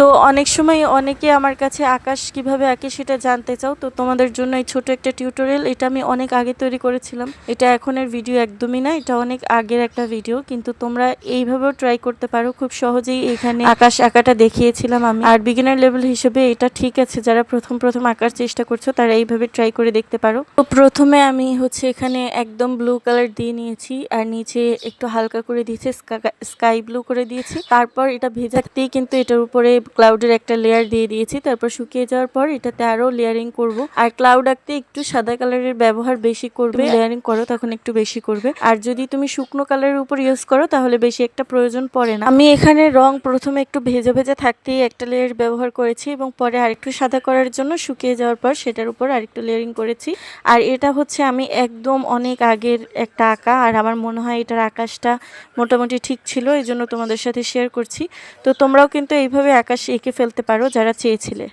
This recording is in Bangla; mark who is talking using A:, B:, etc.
A: তো অনেক সময় অনেকে আমার কাছে আকাশ কিভাবে আঁকি সেটা জানতে চাও, তো তোমাদের জন্য এই ছোট একটা টিউটোরিয়াল। এটা আমি অনেক আগে তৈরি করেছিলাম, এটা এখনের ভিডিও একদমই না, এটা অনেক আগের একটা ভিডিও। কিন্তু তোমরা এইভাবেও ট্রাই করতে পারো, খুব সহজেই এখানে আকাশ আঁকাটা দেখিয়েছিলাম আমি। আর বিগিনার লেভেল হিসেবে এটা ঠিক আছে, যারা প্রথম প্রথম আঁকার চেষ্টা করছো তারা এইভাবে ট্রাই করে দেখতে পারো। তো প্রথমে আমি এখানে একদম ব্লু কালার দিয়ে নিয়েছি, আর নিচে একটু হালকা করে দিয়েছি, স্কাই ব্লু করে দিয়েছি। তারপর এটা ভেজাতেই কিন্তু এটার উপরে ক্লাউডের একটা লেয়ার দিয়ে দিয়েছি। তারপর শুকিয়ে যাওয়ার পর এটাতে আরো লেয়ারিং করব। আর ক্লাউড আঁকতে একটু সাদা কালারের ব্যবহার বেশি করবে, লেয়ারিং করো তখন একটু বেশি করবে। আর যদি তুমি শুকনো কালারের উপর ইউজ করো তাহলে বেশি একটা প্রয়োজন পড়ে না। আমি এখানে রং প্রথমে একটু ভেজা ভেজা থাকতেই একটা লেয়ার ব্যবহার করেছি, এবং পরে আরেকটু সাদা করার জন্য শুকিয়ে যাওয়ার পর সেটার উপর আরেকটু লেয়ারিং করেছি। আর এটা আমি একদম অনেক আগের একটা আঁকা, আর আমার মনে হয় এটার আকাশটা মোটামুটি ঠিক ছিল, এই জন্য তোমাদের সাথে শেয়ার করছি। তো তোমরাও কিন্তু এইভাবে আকাশ এঁকে ফেলতে পারো যারা চেয়েছিলে।